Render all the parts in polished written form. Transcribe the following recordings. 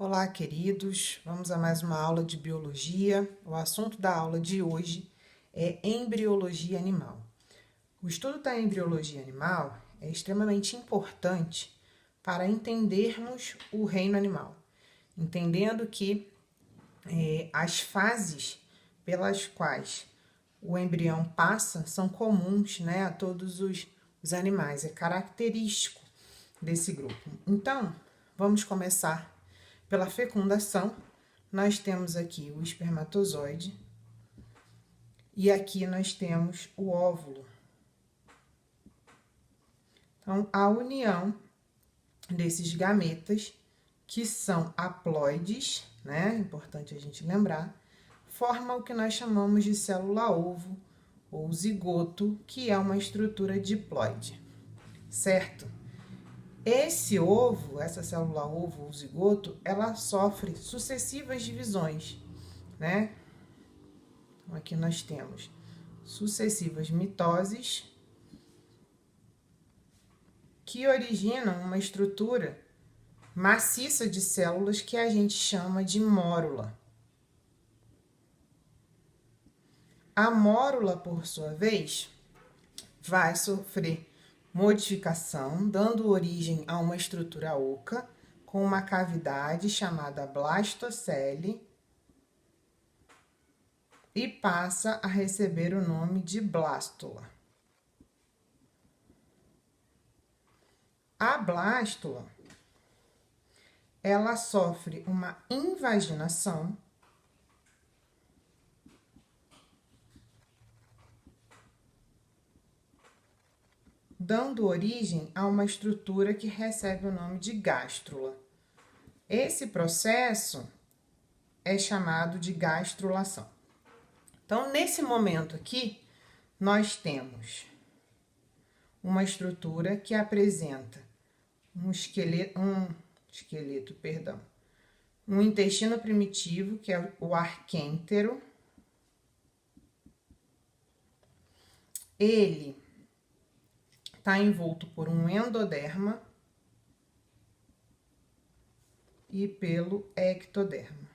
Olá, queridos. Vamos a mais uma aula de biologia. O assunto da aula de hoje é embriologia animal. O estudo da embriologia animal é extremamente importante para entendermos o reino animal, entendendo que as fases pelas quais o embrião passa são comuns, né, a todos os animais, é característico desse grupo. Então, vamos começar pela fecundação. Nós temos aqui o espermatozoide e aqui nós temos o óvulo. Então, a união desses gametas, que são haploides, né? Importante a gente lembrar, forma o que nós chamamos de célula-ovo ou zigoto, que é uma estrutura diploide, certo? Esse ovo, essa célula-ovo ou zigoto, ela sofre sucessivas divisões, né? Então, aqui nós temos sucessivas mitoses que originam uma estrutura maciça de células que a gente chama de mórula. A mórula, por sua vez, vai sofrer modificação, dando origem a uma estrutura oca com uma cavidade chamada blastocele e passa a receber o nome de blástula. A blástula, ela sofre uma invaginação dando origem a uma estrutura que recebe o nome de gástrula. Esse processo é chamado de gastrulação. Então, nesse momento aqui, nós temos uma estrutura que apresenta um intestino primitivo, que é o arquêntero. Ele está envolto por um endoderma e pelo ectoderma.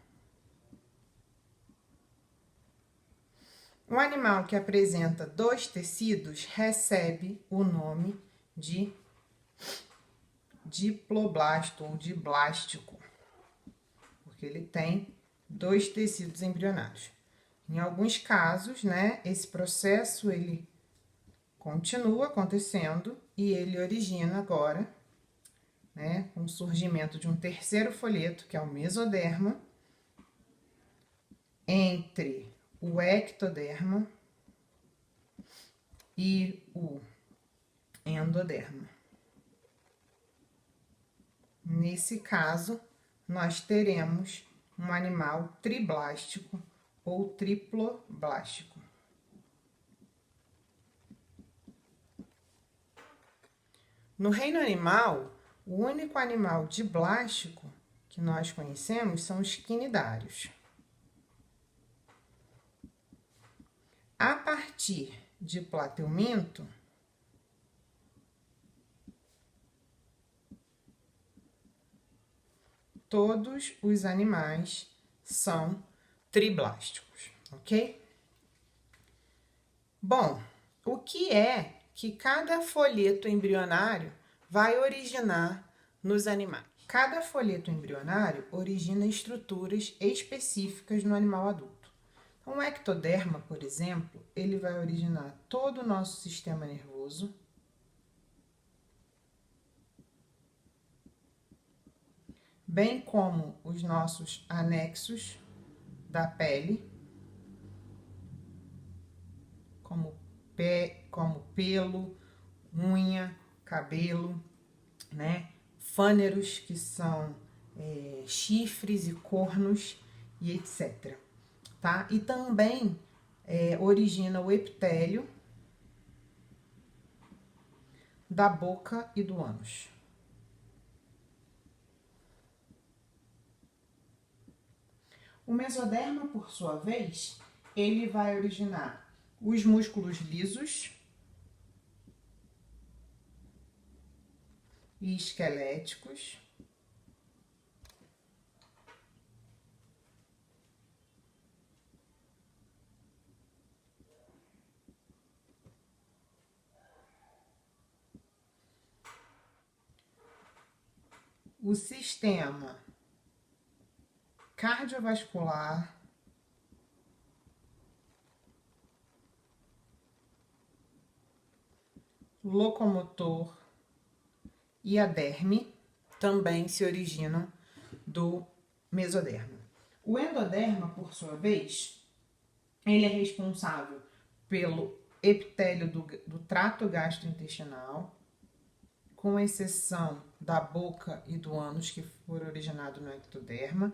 Um animal que apresenta dois tecidos recebe o nome de diploblasto ou de blástico, porque ele tem dois tecidos embrionários. Em alguns casos, né, esse processo ele continua acontecendo e ele origina agora, né, com o surgimento de um terceiro folheto, que é o mesoderma, entre o ectoderma e o endoderma. Nesse caso, nós teremos um animal triblástico ou triploblástico. No reino animal, o único animal diblástico que nós conhecemos são os quinidários. A partir de plateuminto, todos os animais são triblásticos, ok? Bom, o que é que cada folheto embrionário vai originar nos animais? Cada folheto embrionário origina estruturas específicas no animal adulto. Então, o ectoderma, por exemplo, ele vai originar todo o nosso sistema nervoso, bem como os nossos anexos da pele, como pelo, unha, cabelo, né? Fâneros, que são chifres e cornos e etc. Tá? E também origina o epitélio da boca e do ânus. O mesoderma, por sua vez, ele vai originar os músculos lisos e esqueléticos, o sistema cardiovascular, locomotor e a derme também se originam do mesoderma. O endoderma, por sua vez, ele é responsável pelo epitélio do trato gastrointestinal, com exceção da boca e do ânus, que foram originados no ectoderma.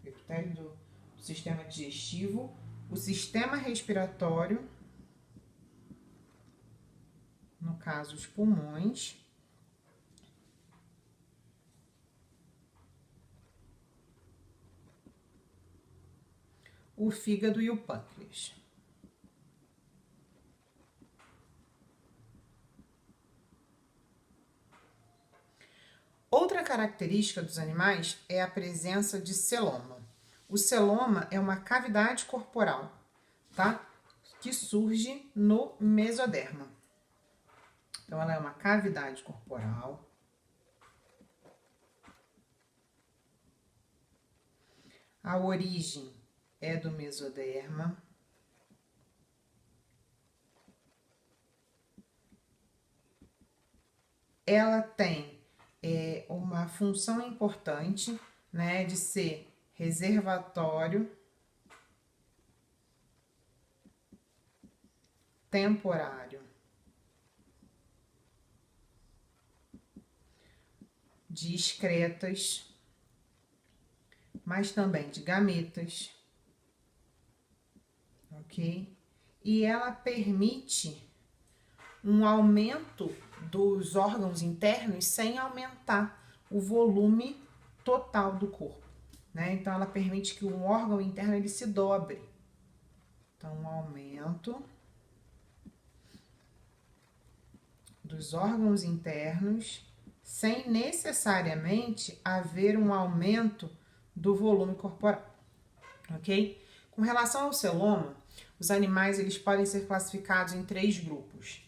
O epitélio do sistema digestivo, o sistema respiratório, no caso os pulmões, o fígado e o pâncreas. Outra característica dos animais é a presença de celoma. O celoma é uma cavidade corporal, tá? Que surge no mesoderma. Então, ela é uma cavidade corporal. A origem é do mesoderma. Ela tem uma função importante, né, de ser reservatório temporário de excretas, mas também de gametas, ok? E ela permite um aumento dos órgãos internos sem aumentar o volume total do corpo, né? Então, ela permite que um órgão interno ele se dobre. Então, um aumento dos órgãos internos sem necessariamente haver um aumento do volume corporal, ok? Com relação ao celoma, os animais eles podem ser classificados em 3 grupos: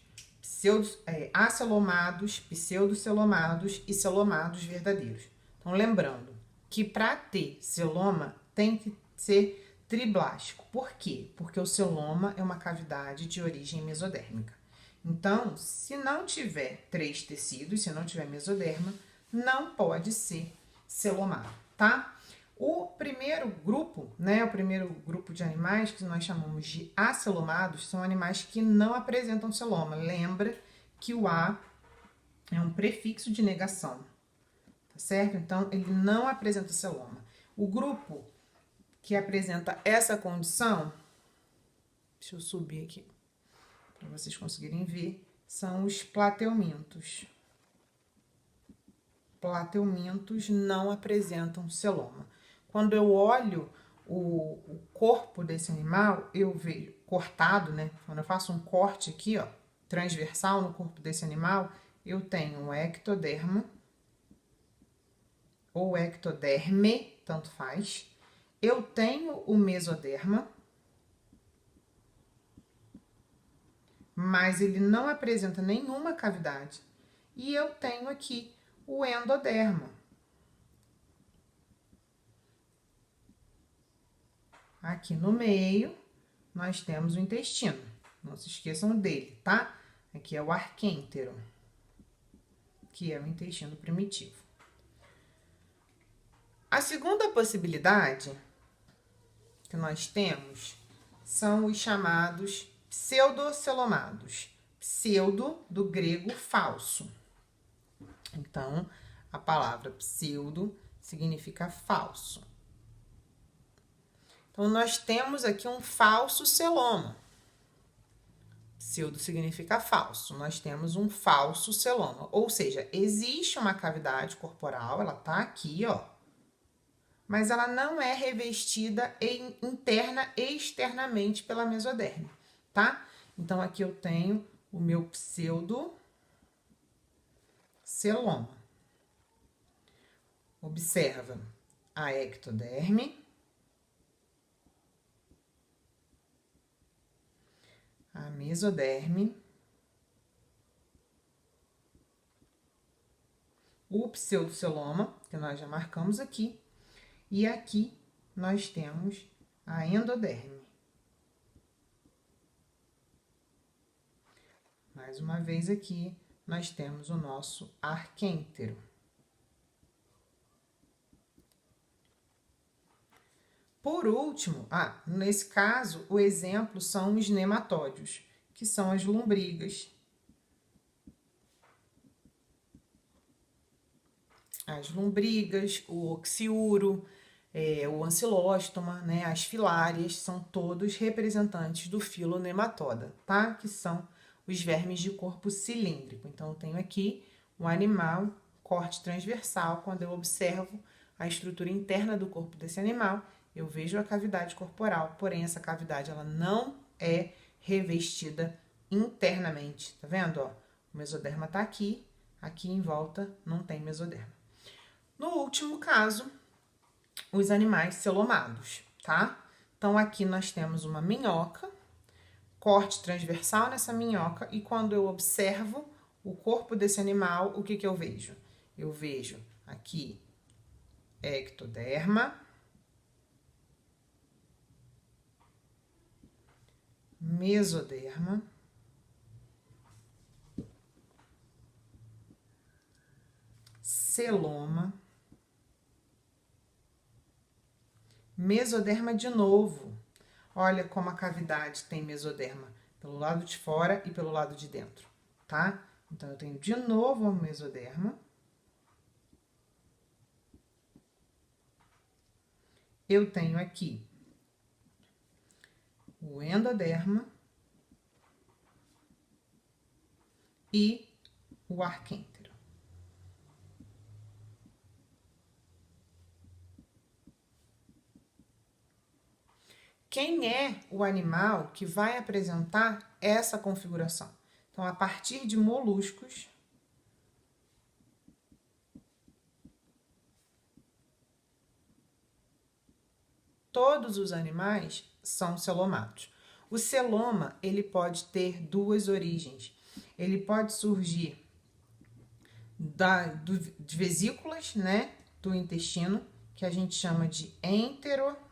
acelomados, pseudocelomados e celomados verdadeiros. Então, lembrando que para ter celoma tem que ser triblástico. Por quê? Porque o celoma é uma cavidade de origem mesodérmica. Então, se não tiver 3 tecidos, se não tiver mesoderma, não pode ser celomado, tá? O primeiro grupo, né, o primeiro grupo de animais que nós chamamos de acelomados são animais que não apresentam celoma. Lembra que o A é um prefixo de negação, tá certo? Então, ele não apresenta celoma. O grupo que apresenta essa condição, deixa eu subir aqui para vocês conseguirem ver, são os plateumintos. Plateumintos não apresentam celoma. Quando eu olho o corpo desse animal, eu vejo cortado, né? Quando eu faço um corte aqui, ó, transversal no corpo desse animal, eu tenho o ectoderma ou ectoderme, tanto faz. Eu tenho o mesoderma, mas ele não apresenta nenhuma cavidade. E eu tenho aqui o endoderma. Aqui no meio, nós temos o intestino. Não se esqueçam dele, tá? Aqui é o arquêntero, que é o intestino primitivo. A segunda possibilidade que nós temos são os chamados pseudocelomados. Pseudo, do grego falso. Então, a palavra pseudo significa falso. Então, nós temos aqui um falso celoma. Pseudo significa falso. Nós temos um falso celoma. Ou seja, existe uma cavidade corporal, ela tá aqui, ó. Mas ela não é revestida interna e externamente pela mesoderme, tá? Então, aqui eu tenho o meu pseudo celoma. Observa a ectoderme, a mesoderme, o pseudoceloma, que nós já marcamos aqui, e aqui nós temos a endoderme. Mais uma vez aqui, nós temos o nosso arquêntero. Por último, nesse caso, o exemplo são os nematódios, que são as lombrigas. As lombrigas, o oxiuro, o ancilóstoma, né, as filárias, são todos representantes do filo nematoda, tá? Que são os vermes de corpo cilíndrico. Então, eu tenho aqui um animal, corte transversal. Quando eu observo a estrutura interna do corpo desse animal, eu vejo a cavidade corporal, porém essa cavidade ela não é revestida internamente, tá vendo? Ó, o mesoderma tá aqui em volta não tem mesoderma. No último caso, os animais celomados, tá? Então, aqui nós temos uma minhoca, corte transversal nessa minhoca, e quando eu observo o corpo desse animal, o que que eu vejo? Eu vejo aqui ectoderma, mesoderma, celoma, mesoderma de novo. Olha como a cavidade tem mesoderma pelo lado de fora e pelo lado de dentro, tá? Então, eu tenho de novo o mesoderma. Eu tenho aqui o endoderma e o arquêntero. Quem é o animal que vai apresentar essa configuração? Então, a partir de moluscos, todos os animais são celomados. O celoma, ele pode ter duas origens. Ele pode surgir de vesículas, né, do intestino, que a gente chama de enteroceloma,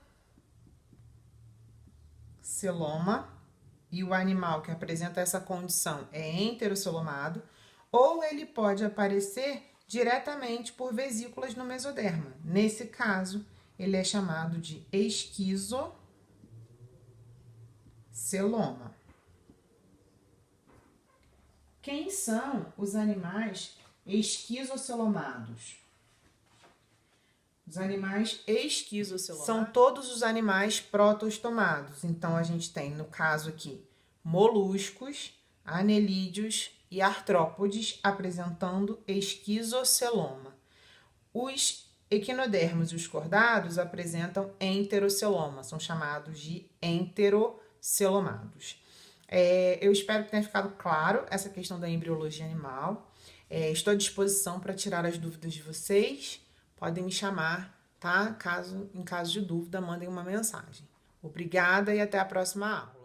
e o animal que apresenta essa condição é enterocelomado, ou ele pode aparecer diretamente por vesículas no mesoderma. Nesse caso, ele é chamado de esquizoceloma. Quem são os animais esquizocelomados? Os animais esquizocelomados são todos os animais protostomados. Então, a gente tem, no caso aqui, moluscos, anelídeos e artrópodes apresentando esquizoceloma. Os equinodermos e os cordados apresentam enteroceloma, são chamados de enterocelomados. Eu espero que tenha ficado claro essa questão da embriologia animal. Estou à disposição para tirar as dúvidas de vocês. Podem me chamar, tá? Em caso de dúvida, mandem uma mensagem. Obrigada e até a próxima aula.